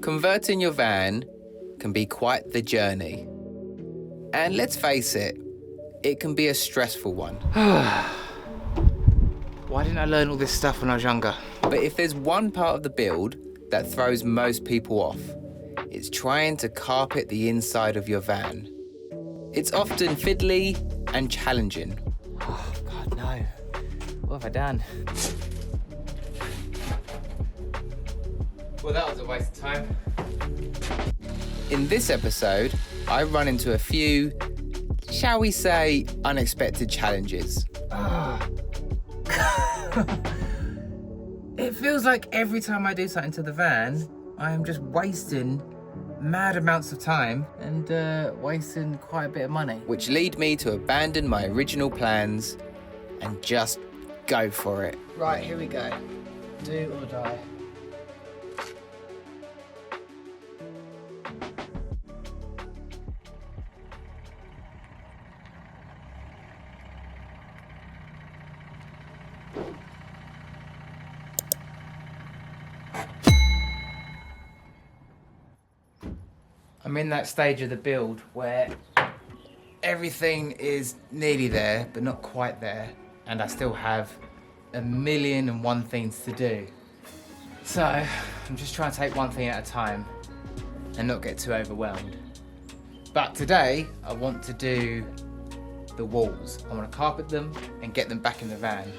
Converting your van can be quite the journey. And let's face it, it can be a stressful one. Why didn't I learn all this stuff when I was younger? But if there's one part of the build that throws most people off, it's trying to carpet the inside of your van. It's often fiddly and challenging. Oh, God, no. What have I done? Well, that was a waste of time. In this episode, I run into a few, shall we say, unexpected challenges. It feels like every time I do something to the van, I am just wasting mad amounts of time and wasting quite a bit of money. Which lead me to abandon my original plans and just go for it. Right, here we go. Do or die. I'm in that stage of the build where everything is nearly there, but not quite there. And I still have 1,000,001 things to do. So I'm just trying to take one thing at a time and not get too overwhelmed. But today I want to do the walls. I want to carpet them and get them back in the van.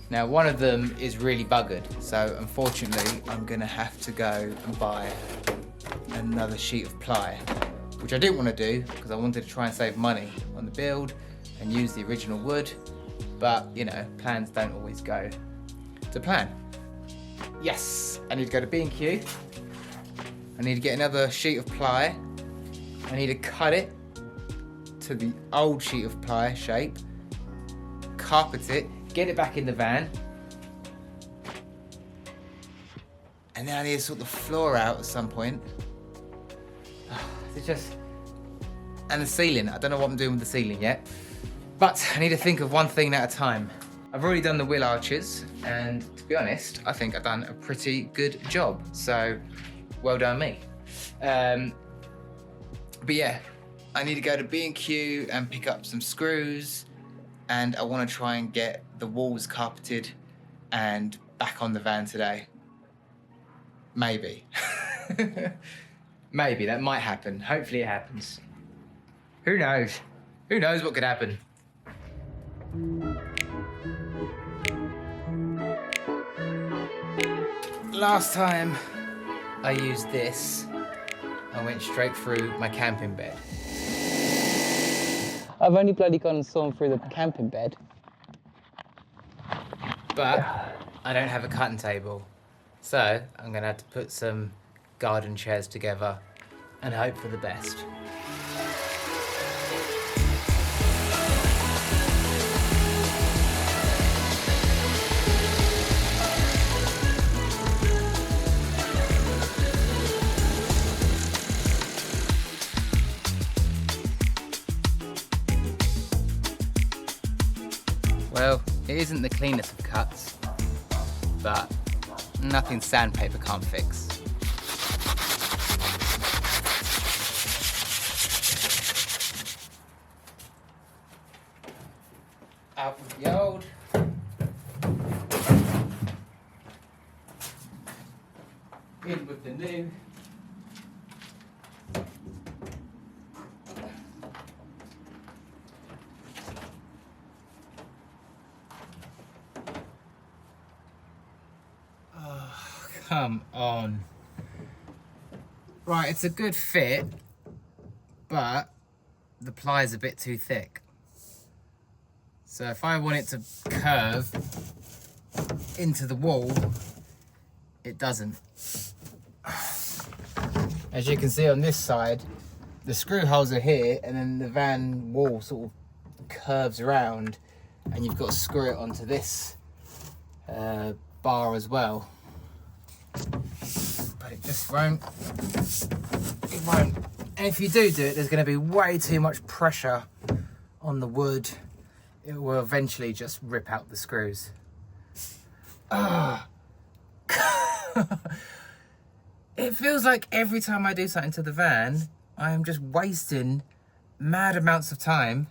Now one of them is really buggered, so unfortunately I'm gonna have to go and buy another sheet of ply, which I didn't want to do because I wanted to try and save money on the build and use the original wood, but you know, plans don't always go to plan. Yes, I need to go to B&Q. I need to get another sheet of ply. I need to cut it to the old sheet of ply shape, carpet it, get it back in the van, and then I need to sort the floor out at some point. It's just, and the ceiling. I don't know what I'm doing with the ceiling yet, but I need to think of one thing at a time. I've already done the wheel arches, and to be honest, I think I've done a pretty good job. So, well done me. But yeah, I need to go to B&Q and pick up some screws, and I want to try and get the walls carpeted and back on the van today. Maybe. Maybe, that might happen. Hopefully it happens. Who knows? Who knows what could happen? Last time I used this, I went straight through my camping bed. I've only bloody gone and sawn through the camping bed. But I don't have a cutting table. So I'm gonna have to put some garden chairs together and hope for the best. Well, it isn't the cleanest of cuts, but nothing sandpaper can't fix. Out with the old. In with the new. Oh, come on. Right, it's a good fit, but the ply is a bit too thick. So if I want it to curve into the wall, it doesn't. As you can see on this side, the screw holes are here, and then the van wall sort of curves around, and you've got to screw it onto this bar as well. But it just won't. It won't. And if you do it, there's going to be way too much pressure on the wood. It will eventually just rip out the screws. It feels like every time I do something to the van, I am just wasting mad amounts of time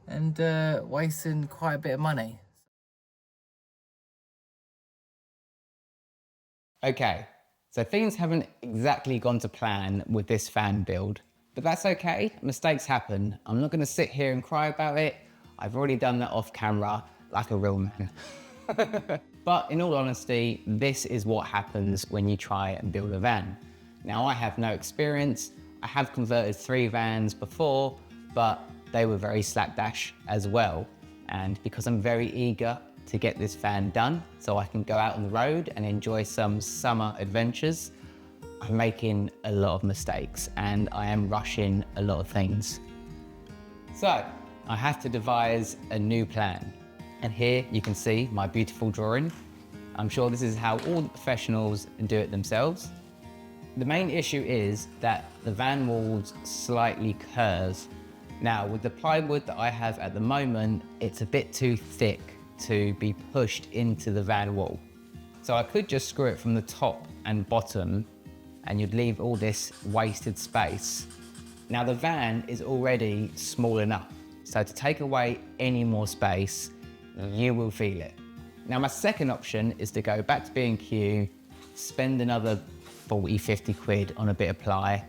and wasting quite a bit of money. Okay, so things haven't exactly gone to plan with this fan build, but that's okay. Mistakes happen. I'm not gonna sit here and cry about it. I've already done that off camera like a real man. But in all honesty, this is what happens when you try and build a van. Now, I have no experience. I have converted 3 vans before, but they were very slapdash as well. And because I'm very eager to get this van done so I can go out on the road and enjoy some summer adventures, I'm making a lot of mistakes and I am rushing a lot of things. So I have to devise a new plan. And here you can see my beautiful drawing. I'm sure this is how all the professionals do it themselves. The main issue is that the van walls slightly curve. Now, with the plywood that I have at the moment, it's a bit too thick to be pushed into the van wall. So I could just screw it from the top and bottom and you'd leave all this wasted space. Now, the van is already small enough, so to take away any more space, you will feel it. Now, my second option is to go back to B&Q, spend another 40, 50 quid on a bit of ply.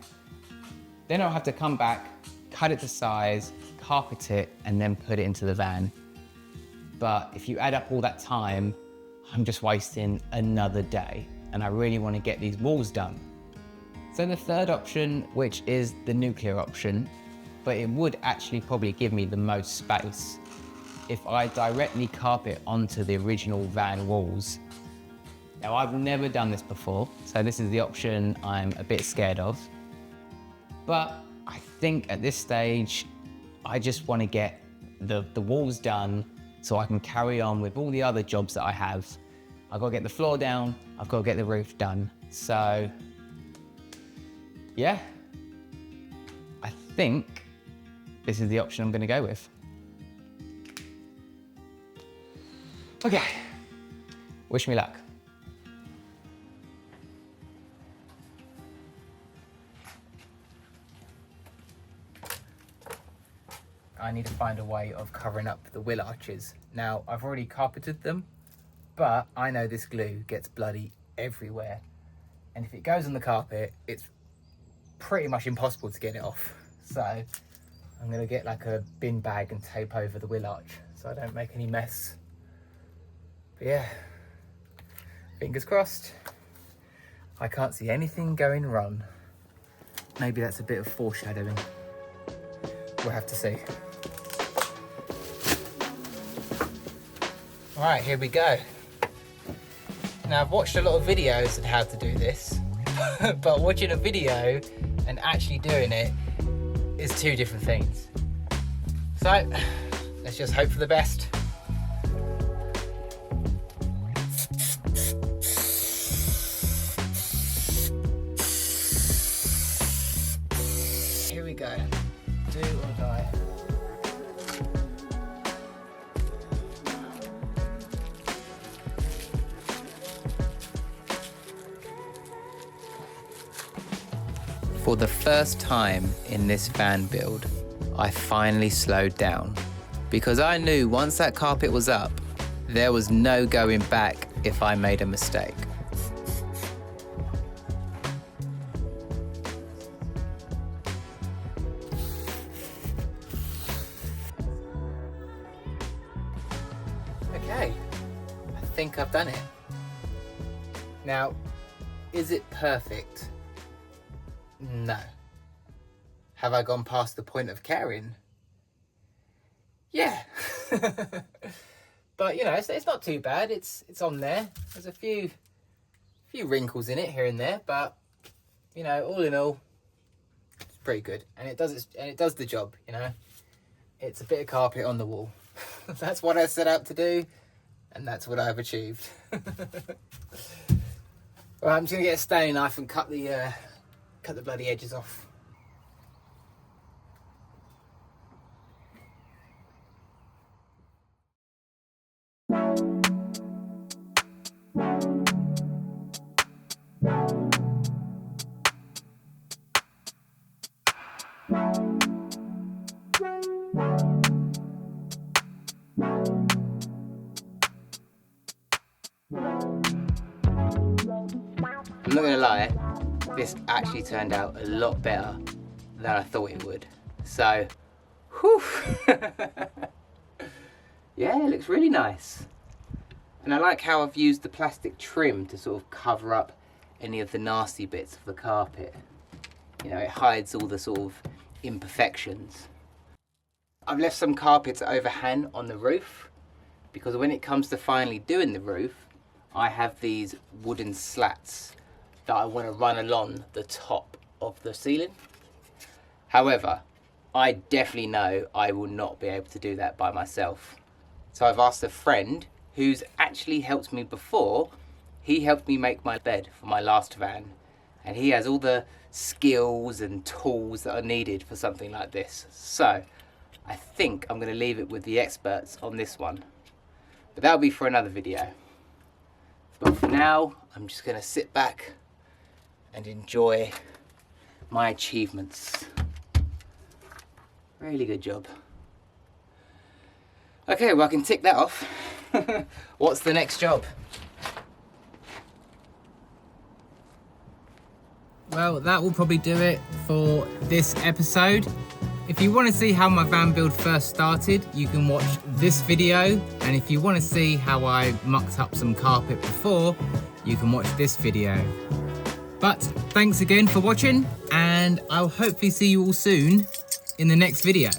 Then I'll have to come back, cut it to size, carpet it, and then put it into the van. But if you add up all that time, I'm just wasting another day, and I really want to get these walls done. So the third option, which is the nuclear option, but it would actually probably give me the most space, if I directly carpet onto the original van walls. Now, I've never done this before, so this is the option I'm a bit scared of. But I think at this stage, I just want to get the walls done so I can carry on with all the other jobs that I have. I've got to get the floor down, I've got to get the roof done. So, yeah, I think this is the option I'm going to go with. Okay, wish me luck. I need to find a way of covering up the wheel arches. Now, I've already carpeted them, but I know this glue gets bloody everywhere. And if it goes on the carpet, it's pretty much impossible to get it off. So I'm gonna get like a bin bag and tape over the wheel arch so I don't make any mess. But yeah, fingers crossed. I can't see anything going wrong. Maybe that's a bit of foreshadowing. We'll have to see. All right, here we go. Now, I've watched a lot of videos on how to do this, but watching a video and actually doing it is 2 different things. So, let's just hope for the best. Here we go. Do or die. For the first time in this van build, I finally slowed down because I knew once that carpet was up, there was no going back if I made a mistake. Okay, I think I've done it. Now, is it perfect? No. Have I gone past the point of caring? Yeah. But you know, it's not too bad. It's on there. There's a few wrinkles in it here and there, but you know, all in all, it's pretty good. And it does the job, you know. It's a bit of carpet on the wall. That's what I set out to do, and that's what I've achieved. Right, I'm just gonna get a stone knife and cut the bloody edges off. I'm not gonna lie, this actually turned out a lot better than I thought it would. So, whew. Yeah, it looks really nice. And I like how I've used the plastic trim to sort of cover up any of the nasty bits of the carpet. You know, it hides all the sort of imperfections. I've left some carpet to overhang on the roof because when it comes to finally doing the roof, I have these wooden slats that I want to run along the top of the ceiling. However, I definitely know I will not be able to do that by myself. So I've asked a friend who's actually helped me before. He helped me make my bed for my last van, and he has all the skills and tools that are needed for something like this. So I think I'm going to leave it with the experts on this one, but that'll be for another video. But for now, I'm just going to sit back and enjoy my achievements. Really good job. Okay, well I can tick that off. What's the next job? Well, that will probably do it for this episode. If you want to see how my van build first started, you can watch this video. And if you want to see how I mucked up some carpet before, you can watch this video. But thanks again for watching, and I'll hopefully see you all soon in the next video.